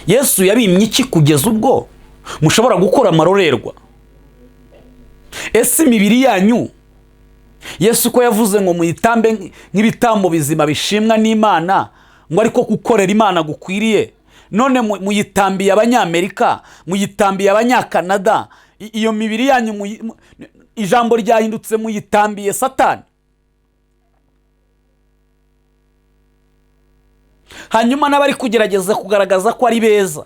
Yesu yabimye iki kugeza ubwo mushobora gukora amarorerwa? Ese imibiri yanyu Yesu ko yavuze ngo muyitambe nk'ibitambo bizima bishimwa n'Imana, ngo ariko gukorera Imana gukwiriye, none muyitambiye Abanyamerika, muyitambiye Abanyakanada, iyo mibiri yanyu ijambo ryahindutse muyitambiye Satani. Hanyuma n'abari kugerageza kugaragaza ko ari beza,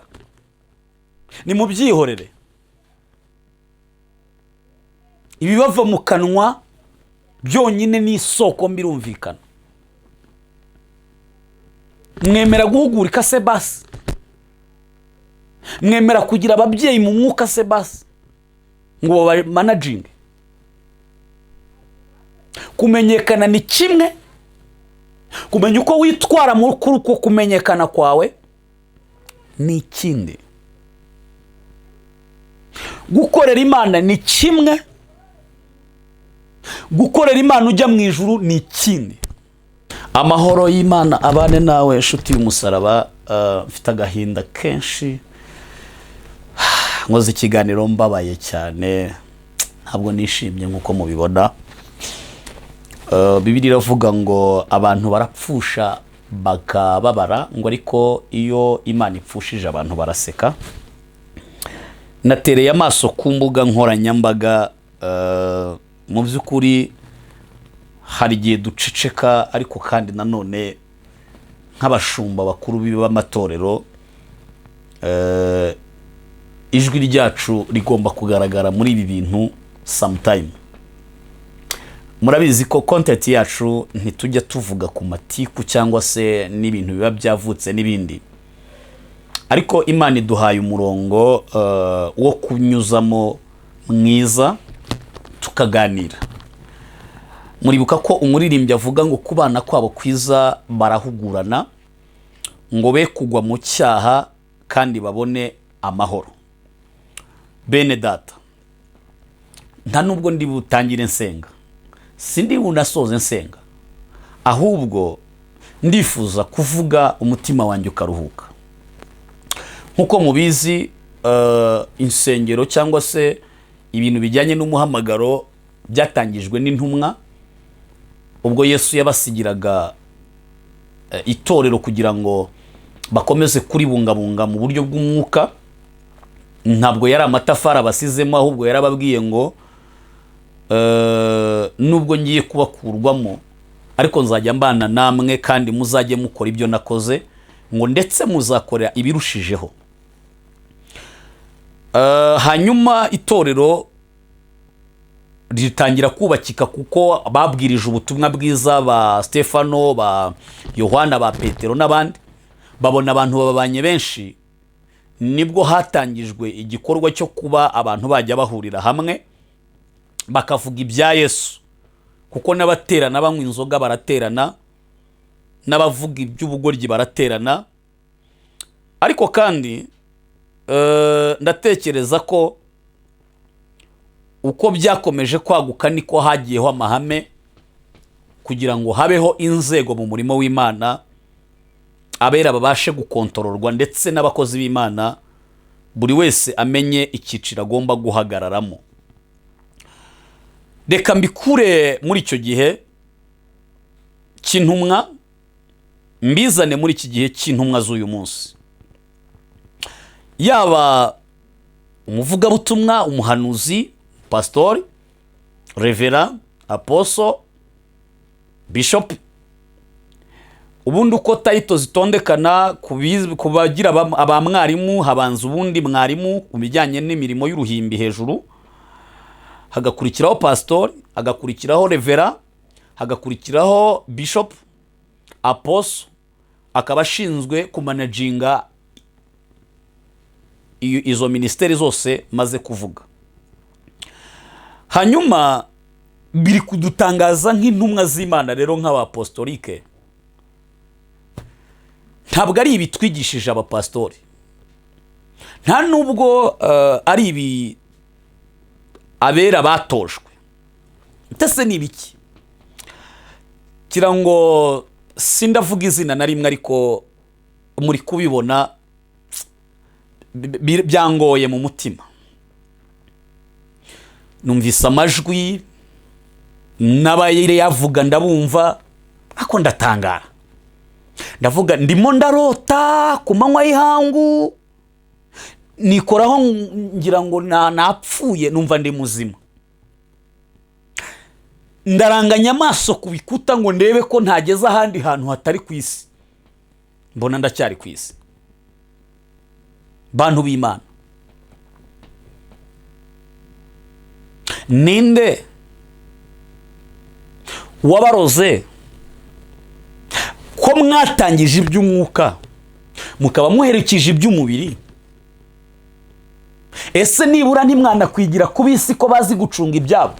ni mu byihorere. Ibibava mu kanwa byonyine ni isoko mbirumvikana. Mwemera guhugurika se basi? Mwemera kugira ababyeyi mu mwuka se basi ngo ba managing? Kumenyekana ni kimwe, kumenya uko witwara mu kuri uko kumenyekana kwawe ni ikindi. Gukorera Imana ni kimwe, gukorera Imana ujya mu ijuru ni ikindi. Amahoro y'Imana abane nawe nshuti y'umusaraba. Mfite agahinda kenshi, nkoze ikiganiro mbabaye cyane, ntabwo nishimye nk'uko mubibona. Bibiliya iravuga ngo abantu barapfusha bakababara, ngo ariko iyo Imana ipfushije abantu baraseka. Natereye amaso ku mbuga nkoranyambaga, mu by'ukuri hari igihe duceceka, ariko kandi nanone nk'abashumba bakuru b'amatorero ijwi ryacu rigomba kugaragara muri ibi bintu sometime. Murabizi ko content yacu ntitujya tuvuga ku matiku cyangwa se n'ibintu biba byavutse n'ibindi, ariko Imana iduhaye umurongo wo kunyuzamo mwiza tukaganira. Muribuka ko umuririmbyi avuga ngo kubana kwabo kwiza barahugurana, ngo be kugwa mu cyaha kandi babone amahoro. Bene data, nta nubwo ndi butangire nsenga, sindi bunasoze nsenga, ahubwo ndifuza kuvuga umutima wanjye ukaruhuka. Nkuko mubizi, insengero cyangwa se ibintu bijyanye n'umuhamagaro byatangijwe n'intumwa, ubwo Yesu yabasigiraga itorero kugira ngo bakomeze kuribungabunga mu buryo bw'umwuka. Ntabwo yari amatafari abasizemo, ahubwo yarababwiye ngo nubwo ngiye kubakurwamo, ariko nzajya mbana namwe kandi muzajye mukora ibyo nakoze, ngo ndetse muzakorera ibirushijeho. Hanyuma itorero ritangira kubakika kuko babwirije ubutumwa bwiza ba Stefano, ba Yohana, ba Petero n'abandi, babona abantu babanye benshi. Nibwo hatangijwe igikorwa cyo kuba abantu bajya bahurira hamwe bakavuga ibya Yesu, kuko n'abaterana banywa inzoga baraterana, n'abavuga iby'ubugoryi baraterana. Ariko kandi ndatekereza ko uko byakomeje kwaguka niko hagiyeho amahame kugira ngo habeho inzego mu murimo w'Imana, abera babashe gukontororwa, ndetse n'abakozi b'Imana buri wese amenye icyiciro agomba guhagararamo. Reka mbikure muri icyo gihe cy'intumwa, mbizane muri iki gihe cy'intumwa z'uyu munsi. Yaba umuvugabutumwa, umuhanuzi, pastori, revera, aposo, bishop, ubundi uko tayito zitondekana kubagira abamwarimu, habanza ubundi mwarimu ku bijyanye n'imirimo y'uruhimbi hejuru, hagakurikiraho pastori, hagakurikiraho revera, hagakurikiraho bishop, aposo, akaba ashinzwe kumanaginga izo ministeri zose maze kuvuga. Hanyuma biri kudutangaza nk'intumwa z'Imana rero nk'abapostolike, ntabwo ari ibi twigishije abapastori, nta nubwo ari ibi abera batojwe. Ntese ni ibiki? Kira ngo sindavuga izina na rimwe, ariko muri kubibona byangoye mu mutima. Numvise amajwi n'abayire yavuga ndabumva, ako ndatangara. Ndavuga ndimo ndarota ku manywa y'ihangu, nikoraho ngira ngo napfuye, numva ndi muzima. Ndaranganya amaso ku bikuta ngo ndebe ko ntageze ahandi hantu hatari ku isi. Mbona ndacyari ku isi. Bantu b'Imana, ninde wabaroze ko mwatangije iby'umwuka mukaba muherekeje iby'umubiri? Ese nibura ntimwana kwigira ku bisi ko bazi gucunga ibyabo?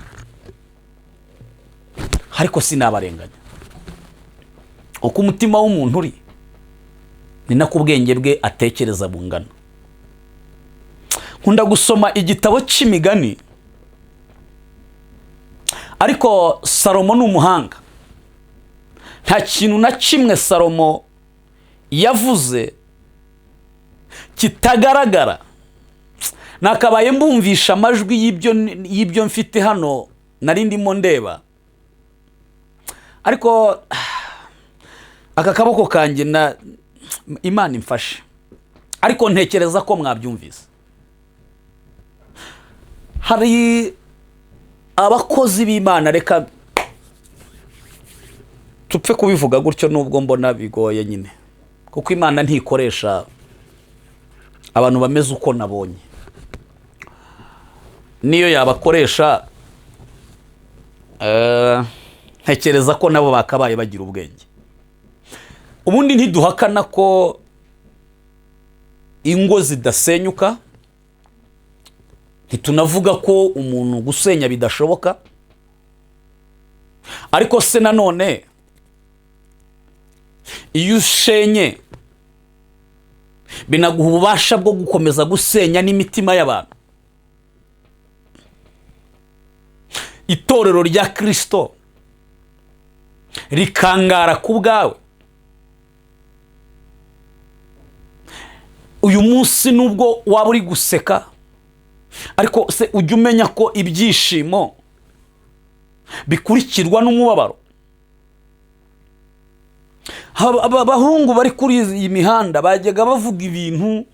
Ariko sinabarenganya. Uko umutima w'umuntu uri ni nako ubwenge bwe atekereza bungana. Nkunda gusoma igitabo cy'imigani, ariko Salomo ni umuhanga. Nta kintu na kimwe Salomo yavuze kitagaragara. Nakabaye mbumvisha amajwi y'ibyo mfite hano nari ndimo ndeba, ariko aka kaboko kanjye na Imana imfashe, ariko ntekereza ko mwabyumvise. Hari abakozi b'Imana, reka tupfe kubivuga gutyo nubwo mbona bigoye nyine, kuko Imana ntikoresha abantu bameze uko nabonye. Niyo yabakoresha ntekereza ko nabo bakabaye bagira ubwenge. Ubundi ntiduhakana ko ingo zidasenyuka, ntitunavuga ko umuntu gusenya bidashoboka, ariko se nanone iyo ushenye binaguha ububasha bwo gukomeza gusenya n'imitima y'abantu. Itorero rya Kristo rikangara ku bwawe. Uyu munsi nubwo waba uri guseka, ariko se ujya umenya ko ibyishimo bikurikirwa n'umubabaro. Abahungu bari kuri iyi mihanda bajyaga bavuga ibintu,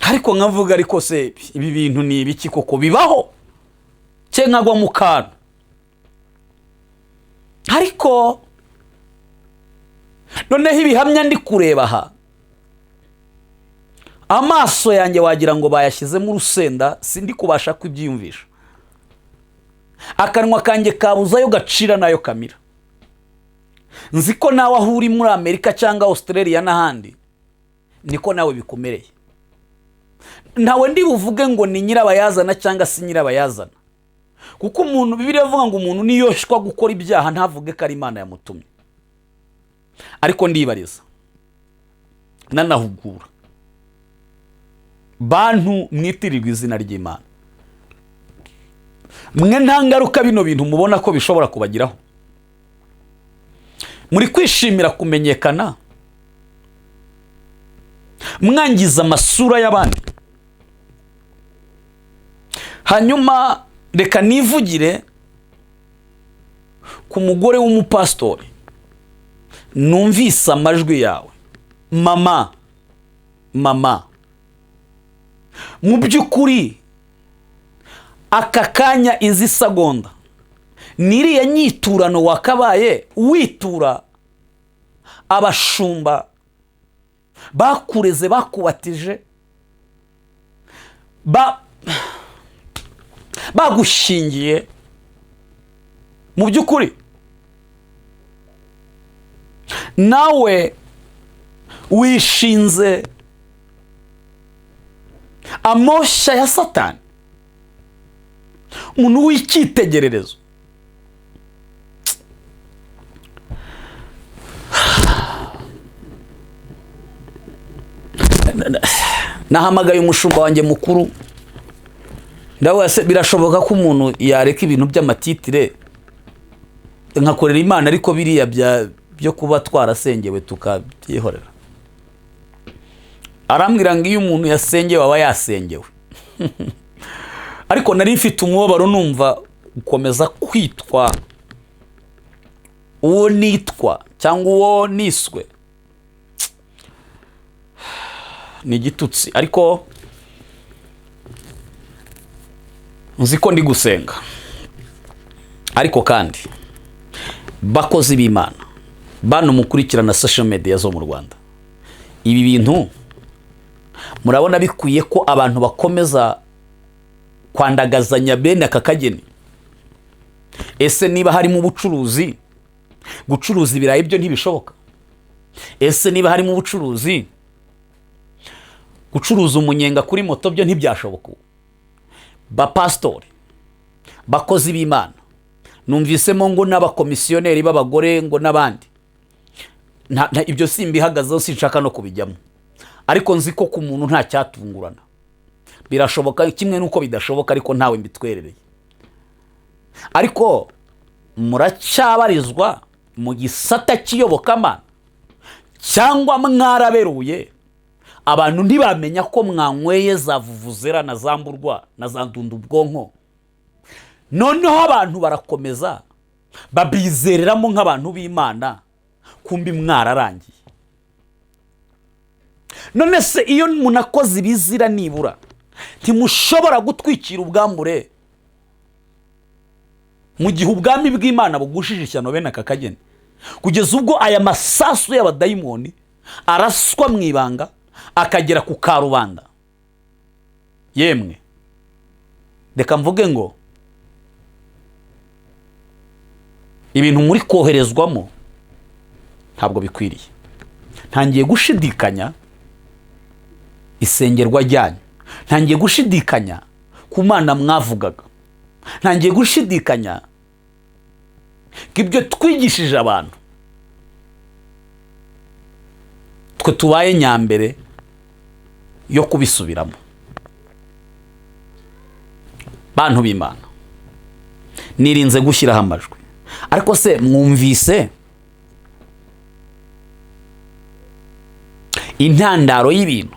ariko nkavuga ariko se ibi bintu ni ibiki koko bibaho? Nkagwa mu kantu. Ariko noneho ibihamya ndi kureba aha, amaso yanjye wagira ngo bayashyizemo urusenda, sindi kubasha kubyiyumvisha. Akanwa kanjye kabuzayo gacira nayo kamira. Nzi ko nawe aho uri muri Amerika cyangwa Australia n'ahandi niko nawe bikumereye. Ntawe ndi buvuge ngo ni nyirabayazana cyangwa si nyirabayazana, kuko umuntu Bibiliya ivuga ngo umuntu niyoshwa gukora ibyaha ntavuge ko ari Imana yamutumye. Ariko ndibariza nanahugura bantu mwitirirwa izina ry'Imana, mwe nta ngaruka bino bintu mubona ko bishobora kubagiraho? Muri kwishimira kumenyekana, mwangiza amasura y'abandi. Hanyuma reka nivugire ku mugore w'umupastori. Numvise amajwi yawe, mama, mu by'ukuri aka kanya izi segonda niriya nyiturano wakabaye witura abashumba bakureze, bakubatije, bagushingiye. Mu by'ukuri nawe wishinze amoshya ya Satani, umuntu w'icyitegererezo. Nahamagaye umushumba wanjye mukuru, ndavuga se birashoboka ko umuntu yareka ibintu by'amatitire nkakorera Imana, ariko biriya byo kuba twarasengewe tukabyihorera? arambwira ngo iyo umuntu yasengewe aba yasengewe. Ariko nari mfite umubabaro numva gukomeza kwitwa uwo nitwa cyangwa uwo niswe ni igitutsi. Ariko nzi ko ndi gusenga. Ariko kandi bakozi b'Imana bano mukurikirana social media zo mu Rwanda, ibi bintu murabona bikwiye ko abantu bakomeza kwandagazanya bene aka kageni? Ese niba harimo ubucuruzi, gucuruza ibirayi byo ntibishoboka? Ese niba harimo ubucuruzi, gucuruza umunyenga kuri moto byo ntibyashoboka? Ba pastori, bakozi b'Imana, numvisemo ngo n'abakomisiyoneri b'abagore ngo n'abandi, ibyo simbihagazeho, sinshaka no kubijyamo. Ariko nzi ko ku muntu nta cyatungurana, birashoboka kimwe nuko bidashoboka, ariko ntawe mbitwerereye. Ariko muracyabarizwa mu gisata cy'iyobokamana cyangwa mwaraberuye abantu ntibamenya ko mwanyweye za vuvuzera na zamburwa na za ndundu ubwonko, noneho abantu barakomeza babizereramo nk'abantu b'Imana, kumbi mwararangiye. None se iyo munakoze ibizira nibura ntimushobora gutwikira ubwambure mu gihe ubwami bw'Imana bugushije ishyano bene aka kageni, kugeza ubwo aya masasu y'abadayimoni araswa mu ibanga akagera ku karubanda? Yemwe reka mvuge ngo ibintu muri koherezwamo ntabwo bikwiriye. Ntangiye gushidikanya isengerwa ryanyu, ntangiye gushidikanya ku Mana mwavugaga, ntangiye gushidikanya ibyo twigishije abantu twe tubaye nyambere yo kubisubiramo. Bantu b'Imana, nirinze gushyiraho amajwi, ariko se mwumvise intandaro y'ibintu?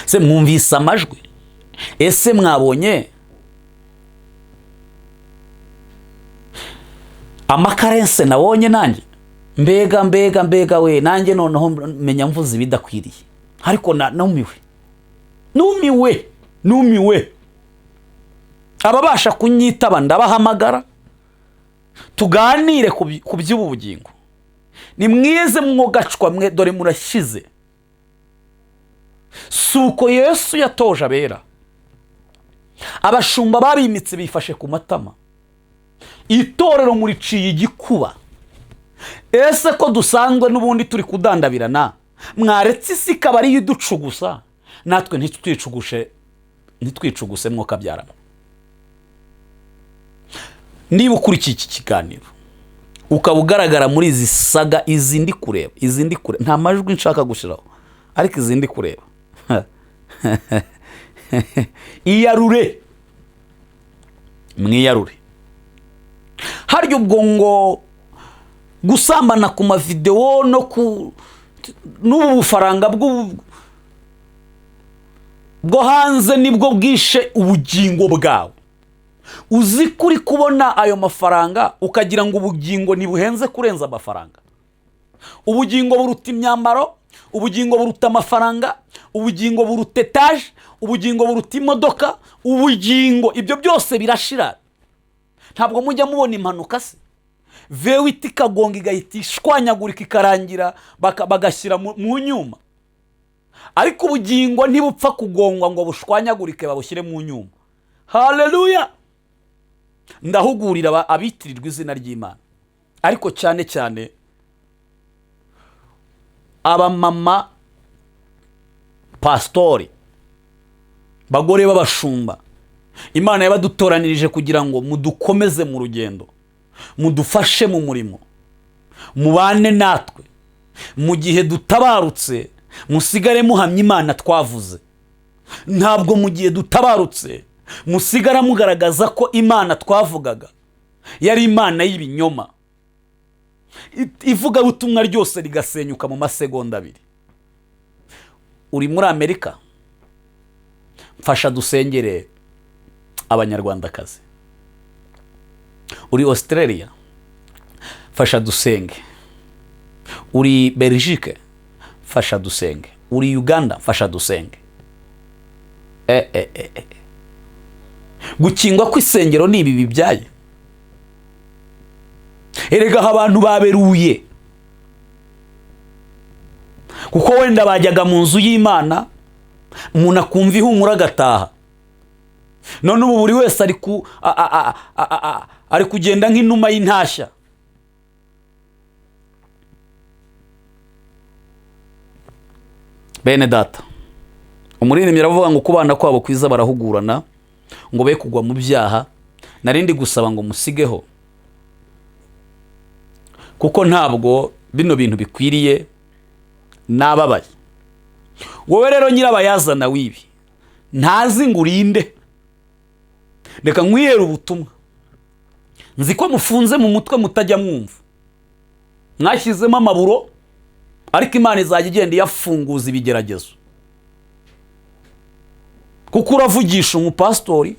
Se mwumvise amajwi? Ese mwabonye amakarense nabonye nanjye? Mbega we, nanjye noneho menya mvuze ibidakwiriye. Ariko numiwe ababasha kunyitaba ndabahamagara tuganire ku by'ubugingo. Ni mwize mwogacwa mwe, dore murashize. Suko Yesu yatoje abera, abashumba babimitse bifashe ku matama, itorero muriciye igikuba. Ese ko dusanzwe n'ubundi turi kudandabirana, mwaretse isi ikaba ari iducugusa, natwe ntitwicuguse mwoka byaramo. Niba ukurikiye iki kiganiro ukaba ugaragara muri izi saga, izindi kureba, nta majwi nshaka gushyiraho, ariko izindi kureba, iyarure, mwiyarure. Harya ubwo ngo gusambana ku mavideo n'ubu bufaranga bwo hanze nibwo bwishe ubugingo bwawe? Uzi kuri kubona ayo mafaranga ukagira ngo ubugingo ntibuhenze kurenza amafaranga? Ubugingo buruta imyambaro, ubugingo buruta amafaranga, ubugingo buruta etaje, ubugingo buruta imodoka, ubugingo ibyo byose birashira. Ntabwo mujya mubona impanuka se? Vewiti kagonga igahita ishwanyagurika ikarangira bagashyira mu nyuma. Ariko ubugingo ntibupfa kugongwa ngo bushwanyagurike babushyire mu nyuma. Haleluya! Ndahugurira abitirirwa izina ry'Imana, ariko cyane cyane abamama pastori, bagore b'abashumba, Imana yabadutoranirije kugira ngo mudukomeze mu rugendo, mudufashe mu murimo, mubane natwe mu gihe dutabarutse, musigare muhamya Imana twavuze. Ntabwo mu gihe dutabarutse musigara mugaragaza ko Imana twavugaga yari Imana y'ibinyoma, ivuga ubutumwa ryose rigasenyuka mu masegonda abiri. uri muri Amerika, mfasha dusengere abanyarwandakazi. Uri Australia, fasha dusenge. Uri Belgique, fasha dusenge. Uri Uganda, fasha dusenge. Gukingwa kw'isengero ni ibi bibyaye. Erega abantu baberuye, kuko wenda bajyaga mu nzu y'Imana umuntu akumva ihumura agataha. None ubu buri wese ari kugenda nk'inuma y'intashya. Bene data, umuririmbyi aravuga ngo kubana kwabo kwiza barahugurana ngo be kugwa mu byaha. Narindi gusaba ngo musigeho, kuko ntabwo bino bintu bikwiriye. Nababaye wowe rero nyirabayazana wibi, ntazi ngo urinde. Reka nkwihera ubutumwa, nzi ko mufunze mu mutwe mutajya mwumva, mwashyizemo amaburo, ariko Imana izajya igenda yafunguza ibigeragezo. Kuko uravugisha umupastori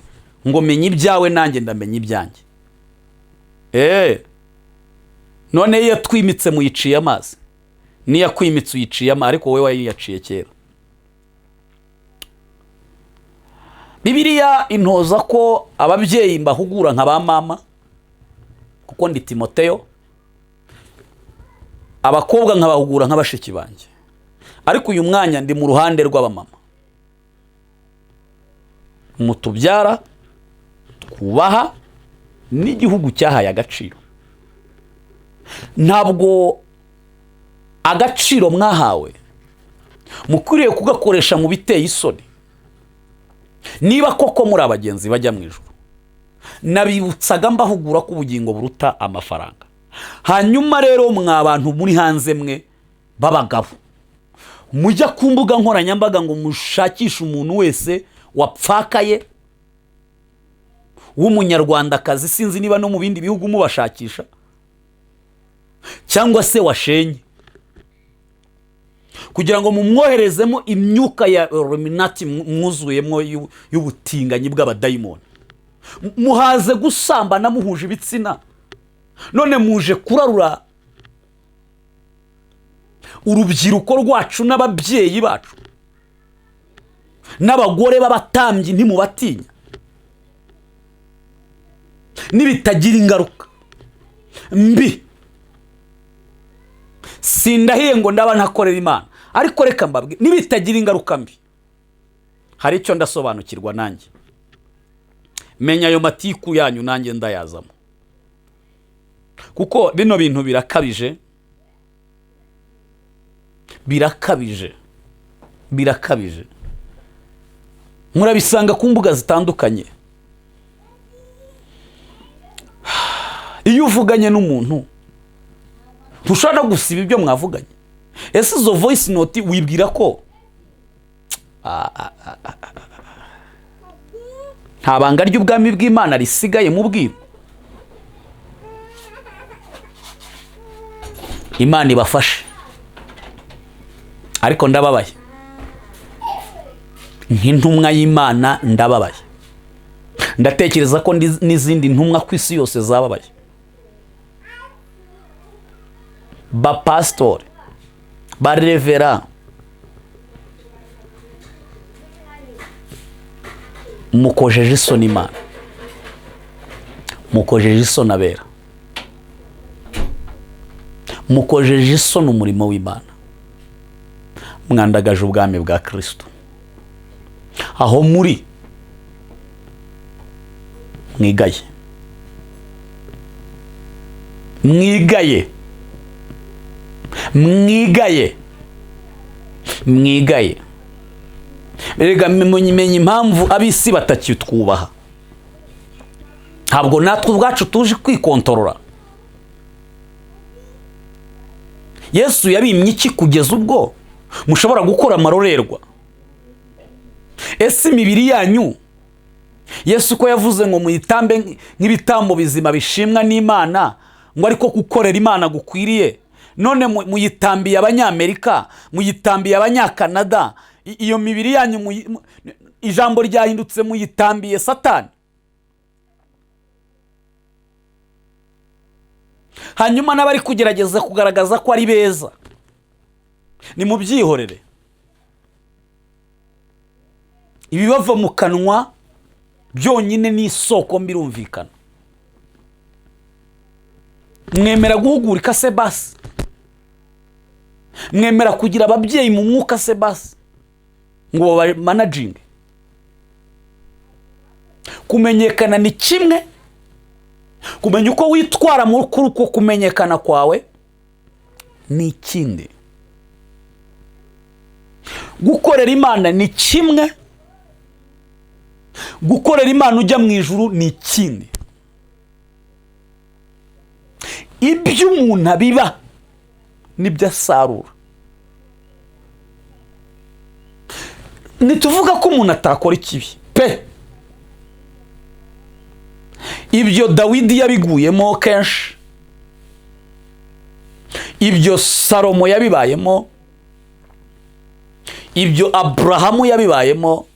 ngo menye ibyawe nanjye ndamenye ibyanjye. None iyo twimitse muyiciye amazi, niya kwimitse uyiciye amazi, ariko wowe wayiyaciye kera. Bibiliya intoza ko ababyeyi mbahugura nka ba mama, kuko ndi Timoteyo. Abakobwa nkabahugura nk'abashiki banjye, ariko uyu mwanya ndi mu ruhande rw'abamama. Mutubyara, twubaha, n'igihugu cyahaye agaciro. Ntabwo agaciro mwahawe mukwiriye kugakoresha mu biteye isoni. Niba koko muri abagenzi bajya mu ijuru, nabibutsaga mbahugura ko ubugingo buruta amafaranga. Hanyuma rero mwa bantu muri hanze mwe babagabo, mujya ku mbuga nkoranyambaga ngo mushakishe umuntu wese wapfakaye w'umunyarwandakazi, sinzi niba no mu bindi bihugu mubashakisha, cyangwa se washenye, kugira ngo mumwoherezemo imyuka ya Illuminati mwuzuyemo y'ubutinganyi bw'abadayimoni. Muhaze gusambana muhuje ibitsina, none muje kurarura urubyiruko rwacu n'ababyeyi bacu n'abagore b'abatambyi. Ntimubatinya, nibitagira ingaruka mbi. Sindahiye ngo ndaba ntakorera Imana, ariko reka mbabwe, nibitagira ingaruka mbi, hari icyo ndasobanukirwa nanjye. Menya ayo matiku yanyu nanjye ndayazamo, kuko bino bintu birakabije, birakabije. Murabisanga ku mbuga zitandukanye. Iyo uvuganye n'umuntu ntushobora gusiba ibyo mwavuganye. Ese izo voice note wibwira ko nta banga ry'ubwami bw'Imana risigaye mu bwiru? Imana ibafashe, ariko ndababaye nk'intumwa y'Imana. Ndababaye, ndatekereza ko n'izindi ntumwa ku isi yose zababaye. Ba pastor, ba revera, mukojeje isoni Imana, mukojeje isoni abera, mukojeje isoni umurimo w'Imana, mwandagaje ubwami bwa Kristo. Aho muri mwigaye. Erega mumenye impamvu abisi batakitwubaha. Ntabwo natwe ubwacu tuje kwikontorora. Yesu yabimye iki kugeza ubwo mushobora gukora amarorerwa? Ese imibiri yanyu Yesu ko yavuze ngo muyitambe nk'ibitambo bizima bishimwa n'Imana, ngo ariko gukorera Imana gukwiriye, none muyitambiye Abanyamerika, muyitambiye Abanyakanada, iyo mibiri yanyu ijambo ryahindutse muyitambiye Satani. Hanyuma n'abari kugerageza kugaragaza ko ari beza, ni mu byihorere. Ibibava mu kanwa byonyine ni isoko mbirumvikana. Mwemera guhugurika se basi? Mwemera kugira ababyeyi mu mwuka se basi ngo ba managing? Kumenyekana ni kimwe, kumenya uko witwara mu kuri uko kumenyekana kwawe ni ikindi. Gukorera Imana ni kimwe, gukorera Imana ujya mu ijuru ni ikindi. Ibyo umuntu abiba nibyo asarura. Nituvuga ko umuntu atakora ikibi pe, ibyo Dawidi yabiguyemo kenshi, ibyo Salomo yabibayemo, ibyo Aburahamu yabibayemo,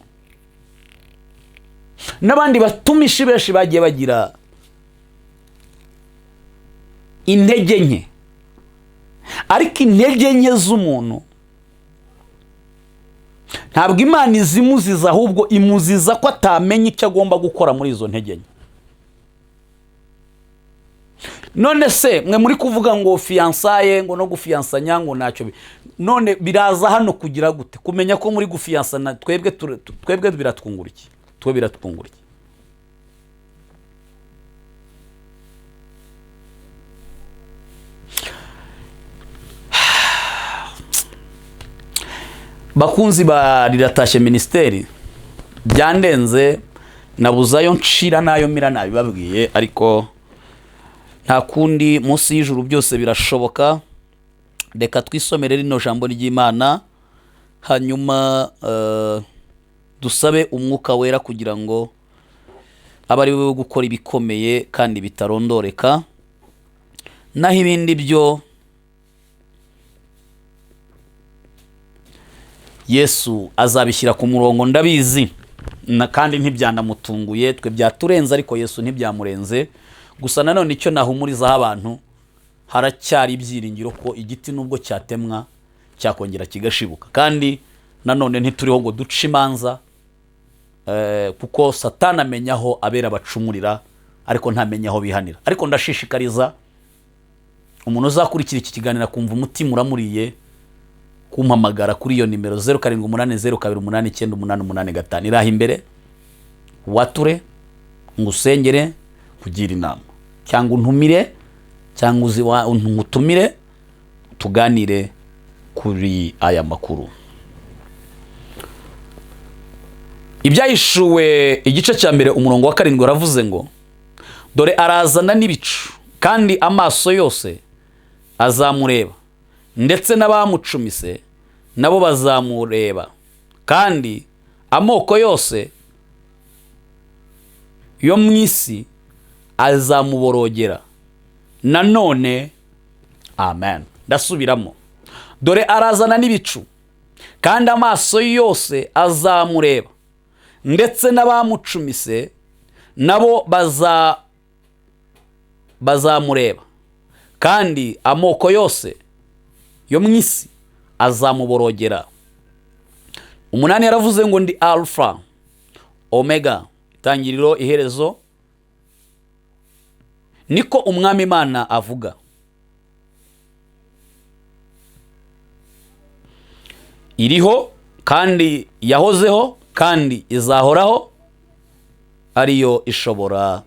n'abandi batumishi benshi bagiye bagira intege nke. Ariko intege nke z'umuntu ntabwo Imana izimuziza, ahubwo imuziza ko atamenya icyo agomba gukora muri izo ntege nke. None se mwe muri kuvuga ngo fiansaye, ngo no gufiansanya ngo ntacyo, none biraza hano kugira gute kumenya ko muri gufiansana? Twebwe biratwungura iki? Twe biratwungura iki? Bakunzi ba Riratashye ministeri, byandenze nabuzayo nshira nayo mira nabibabwiye, ariko nta kundi, munsi y'ijuru byose birashoboka. Reka twisomere rino jambo ry'Imana, hanyuma dusabe umwuka wera kugira ngo abe ari we gukora ibikomeye kandi bitarondoreka, naho ibindi byo Yesu azabishyira ku murongo. Ndabizi kandi ntibyanamutunguye, twe byaturenze, ariko Yesu ntibyamurenze. Gusa nanone icyo nahumurizaho abantu, haracyari ibyiringiro ko igiti nubwo cyatemwa cyakongera kigashibuka. Kandi nanone ntituriho ngo duce imanza, kuko Satani amenya aho abera bacumurira, ariko ntamenya aho bihanira. Ariko ndashishikariza umuntu uzakurikira iki kiganiro kumva umutima uramuriye, kumpamagara kuri iyo nimero 0780289885 iraha imbere, wature ngusengere, kugira inama, cyangwa untumire, cyangwa untumire tuganire kuri aya makuru. Ibyahishuwe igice cya mbere umurongo wa 7 aravuze ngo, dore arazana n'ibicu, kandi amaso yose azamureba, ndetse n'abamucumise nabo bazamureba, kandi amoko yose yo mu isi azamuborogera. Nanone amen. Ndasubiramo, dore arazana n'ibicu, kandi amaso yose azamureba, ndetse n'abamucumise nabo bazamureba, kandi amoko yose yo mu isi azamuborogera. 8 yaravuze ngo ndi Alpha Omega, itangiriro iherezo. Niko umwami Imana avuga. Iriho kandi yahozeho kandi izahoraho, ariyo ishobora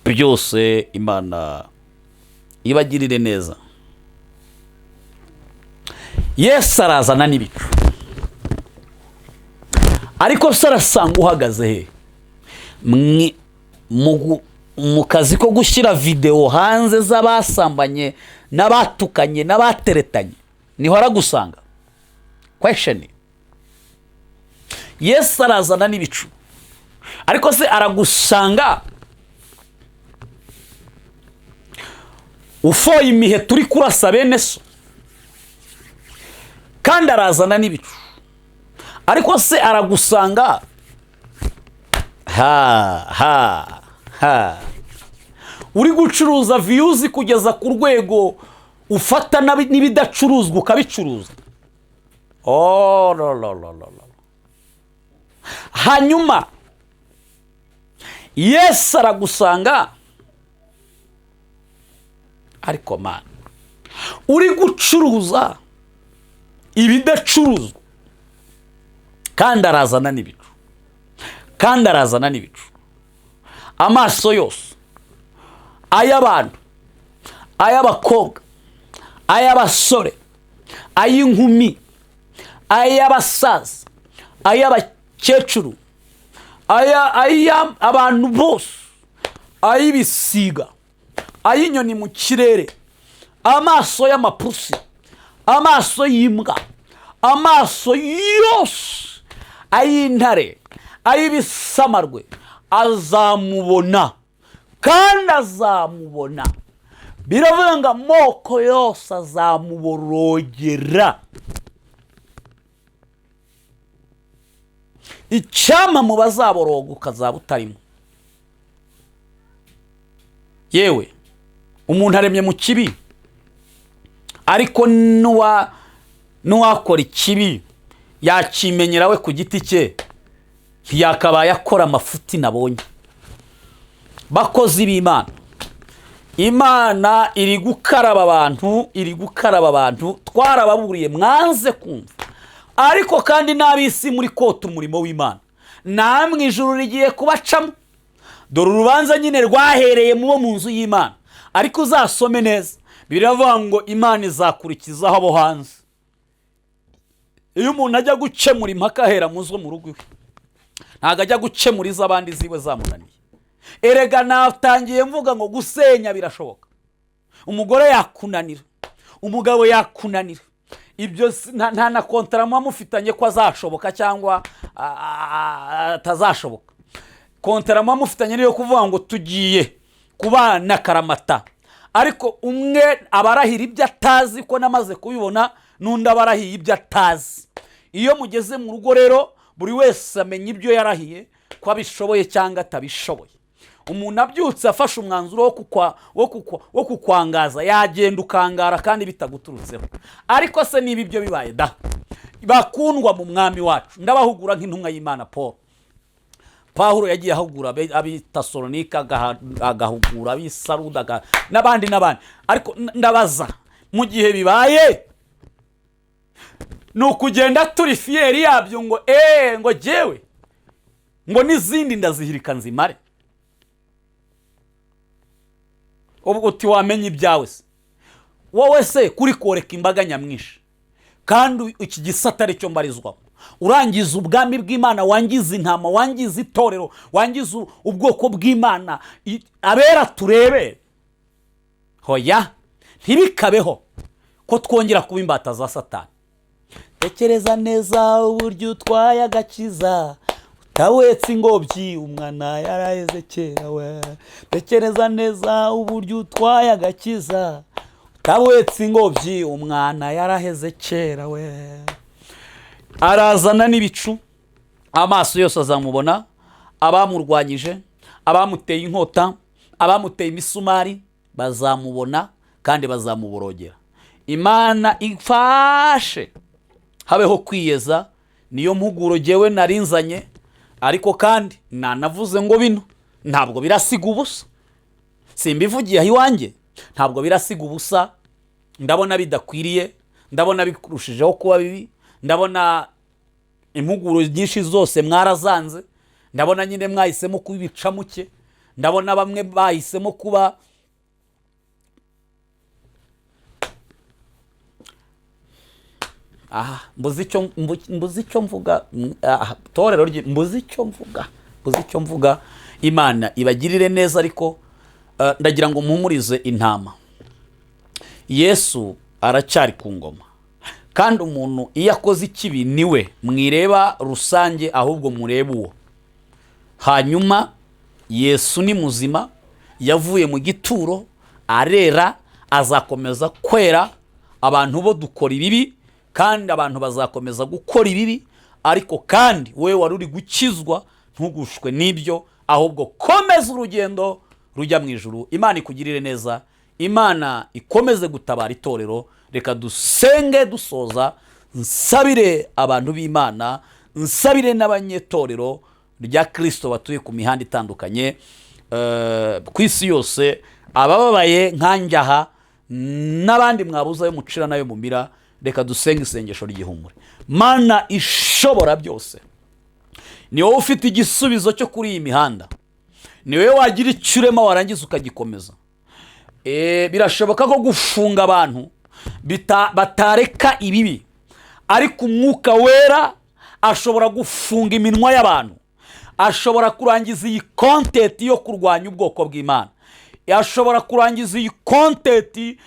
byose. Imana ibagirire neza. Yesu arazana n'ibicu, ariko se arasanga uhagaze he? Mu kazi ko gushyira video hanze z'abasambanye n'abatukanye n'abateretanye, niho aragusanga? Question. Yesu arazana n'ibicu, ariko se aragusanga ufoye imihe turi kurasa bene so? Kandi arazana n'ibicu, ariko se aragusanga uri gucuruza views kugeza ku rwego ufata n'ibidacuruzwa ukabicuruza. Hanyuma Yesu aragusanga, ariko man uri gucuruza ibidacuruzwa kandi arazana n'ibicu, amaso yose ay'abantu, ay'abakobwa, ay'abasore, ay'inkumi, ay'abasaza, ay'abakecuru, abantu bose, ay'ibisiga, ay'inyoni mu kirere, amaso y'amapusi, amaso y'imbwa, amaso yose, ay'intare, ay'ibisamarwe, azamubona kandi azamubona. Biravuga ngo amoko yose azamuborogera. Icyama mu bazaboroga ukazaba utarimo. Yewe umuntu aremye mu kibi, ariko nuwakora ikibi yakimenyera we ku giti cye, ntiyakabaye akora amafuti nabonye. Bakozi b'Imana, Imana iri gukaraba abantu, twarababuriye mwanze kumva, ariko kandi n'abisi muri kota umurimo w'Imana, namwe ijuru rigiye kubacamo. Dore urubanza nyine rwahereye mu nzu y'Imana, ariko uzasome neza, biravuga ngo Imana izakurikizaho abo hanze. Iyo umuntu ajya gukemura impaka ahera mu zo mu rugo iwe, ntago ajya gukemura iz'abandi ziwe zamunaniye. Erega natangiye mvuga ngo gusenya birashoboka. Umugore yakunanira, umugabo yakunanira, ibyo nta na kontara mufitanye ko azashoboka cyangwa atazashoboka. Kontara mufitanye niyo kuvuga ngo tugiye kubana karamata, ariko umwe abarahira ibyo atazi, ko namaze kubibona, n'undi abarahiye ibyo atazi. Iyo mugeze mu rugo rero, buri wese amenya ibyo yarahiye, ko abishoboye cyangwa atabishoboye. Umuntu abyutse afashe umwanzuro wo kukwangaza, yagenda ukangara kandi bitaguturutseho. Ariko se niba ibyo bibaye da, bakundwa mu mwami wacu, ndabahugura nk'intumwa y'Imana Pawulo yagiye ahugura ab'Itesalonika, agahugura ab'Isaruda n'abandi. Ariko ndabaza, mu gihe bibaye nukugenda turi fieri yabyo ngo jewe ngo n'izindi ndazihirika nzimare. Ubwo uti wamenye ibyawe se, wowe se kuri koreka imbaga nyamwinshi, kandi iki gisata ari cyo mbarizwamo, urangiza ubwami bw'Imana, wangiza intama, wangiza itorero, wangiza ubwoko bw'Imana, abera turebe. Hoya, ntibikabeho ko twongera kuba imbata za Satani. Tekereza neza uburyo utwaye agakiza, utawetse ingobyi, umwana yaraheze kera we. Tekereza neza uburyo utwaye agakiza, utawetse ingobyi, umwana yaraheze kera we. Arazana n'ibicu, amaso yose azamubona, abamurwanyije, abamuteye inkota, abamuteye imisumari bazamubona kandi bazamuborogera. Imana ifashe habeho kwiyeza, niyo mpuguro jewe narinzanye. Ariko kandi nanavuze ngo bino ntabwo birasiga ubusa, simbivugiye aho iwanjye, ntabwo birasiga ubusa. Ndabona bidakwiriye, ndabona bikurushijeho kuba bibi, ndabona impuguro nyinshi zose mwarazanze, ndabona nyine mwahisemo kubica muke, ndabona bamwe bahisemo kuba mbuzi icyo mvuga, torero rye mbuzi icyo mvuga. Imana ibagirire neza, ariko ndagira ngo mpumurize intama. Yesu aracyari ku ngoma, kandi umuntu iyo akoze ikibi niwe mwireba rusange, ahubwo mureba uwo. Hanyuma Yesu ni muzima, yavuye mu gituro, arera, azakomeza kwera. Abantu bo dukora ibibi, kandi abantu bazakomeza gukora ibibi, ariko kandi wowe wari uri gukizwa ntugushwe n'ibyo, ahubwo komeza urugendo rujya mu ijuru. Imana ikugirire neza, Imana ikomeze gutabara itorero. Reka dusenge dusoza, nsabire abantu b'Imana, nsabire n'abanyetorero rya Kristo batuye ku mihanda itandukanye ku isi yose, abababaye nkanjyaha n'abandi mwabuza yo mucira nayo mumira. Reka dusenge isengesho ry'ihumure. Mana ishobora byose, ni wowe ufite igisubizo cyo kuri iyi mihanda, ni wowe wagira icyo urema warangiza ukagikomeza. Birashoboka ko gufunga abantu batareka ibibi, ariko umwuka wera ashobora gufunga iminwa y'abantu, ashobora kurangiza iyi kontenti yo kurwanya ubwoko bw'Imana, ashobora kurangiza iyi kontenti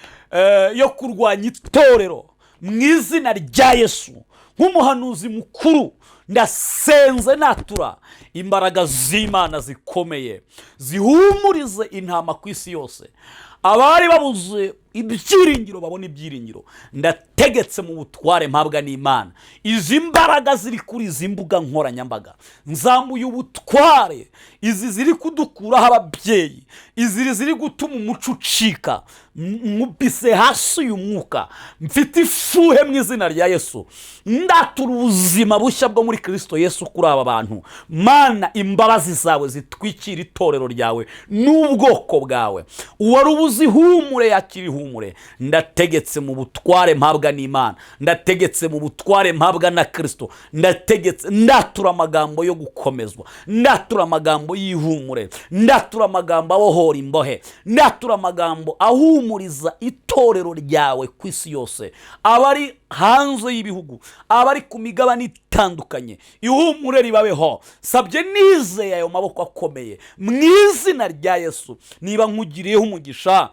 yo kurwanya itorero. Mu izina rya Yesu, nk'umuhanuzi mukuru, ndasenze natura imbaraga z'Imana zikomeye zihumurize intama ku isi yose. Abari babuze ibyiringiro babona ibyiringiro. Ndategetse mu butware mpabwa n'Imana, izi mbaraga ziri kuri izi mbuga nkoranyambaga, nzamuye ubutware. Izi ziri kudukuraho ababyeyi, izi ziri gutuma umuco ucika, mubise hasi uyu mwuka. Mfite ifuhe mu izina rya Yesu, ndatura ubuzima bushya bwo muri Kristo Yesu kuri aba bantu. Mana, imbabazi zawe zitwikira itorero ryawe n'ubwoko bwawe. Uwari ubuze ihumure yakira ihumure. Ndategetse mu butware mpabwa n'Imana, ndategetse mu butware mpabwa na Kristo, ndategetse, ndatura amagambo yo gukomezwa, ndatura amagambo y'ihumure, ndatura amagambo abohora imbohe, ndatura amagambo ahumuriza itorero ryawe ku isi yose, abari hanze y'ibihugu, abari ku migabane itandukanye. Ihumure ribabeho, sabye nizeye ayo maboko akomeye mu izina rya Yesu. Niba nkugiriyeho umugisha,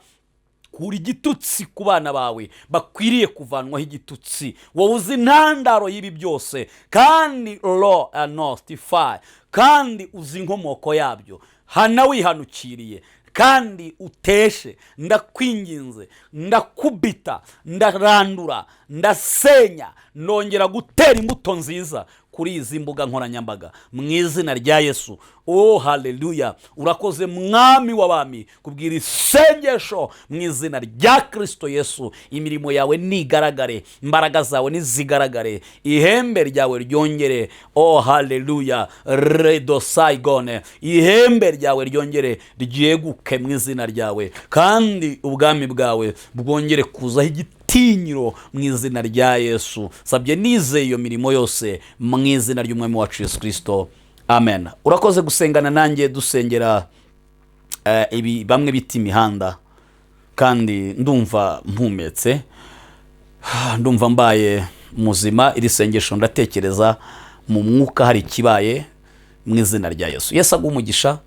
kuri igitutsi ku bana bawe bakwiriye kuvanwaho igitutsi, wowe uzi intandaro y'ibi byose, kandi law and notify, kandi uzi inkomoko yabyo. Hana wihanukiriye kandi uteshe. Ndakwinginze, ndakubita, ndarandura, ndasenya, nongera gutera imbuto nziza kuri izi mbuga nkoranyambaga mu izina rya Yesu. Oh haleluya, urakoze mwami w'abami kubwira isengesho mu izina rya Kristo Yesu. Imirimo yawe nigaragare, imbaraga zawe nizigaragare, ihembe ryawe ryongere. Oh haleluya, redo saigone, ihembe ryawe ryongere ryeguke mu izina ryawe, kandi ubwami bwawe bwongere kuzaho igitinyiro mu izina rya Yesu. Sabye nizeye iyo mirimo yose mu izina ry'umwami wacu Yesu Kristo, amen. Urakoze gusengana nanjye dusengera ibi bamwe bita imihanda, kandi ndumva mpumetse, ndumva mbaye muzima. Iri sengesho ndatekereza mu mwuka hari kibaye mu izina rya Yesu. Yesu aguha umugisha.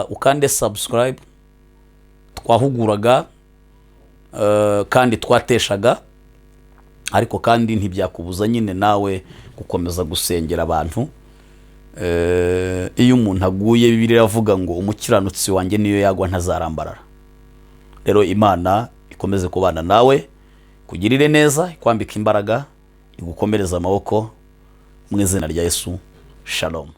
Ukande subscribe. Twahuguraga kandi twateshaga, ariko kandi ntibyakubuza nyine nawe gukomeza gusengera abantu. Iyo umuntu aguye, Bibiliya iravuga ngo umukiranutsi wanjye niyo yagwa ntazarambarara. Rero Imana ikomeze kubana nawe, kugirire neza, ikwambika imbaraga, igukomereza amaboko mu izina rya Yesu. Shalom.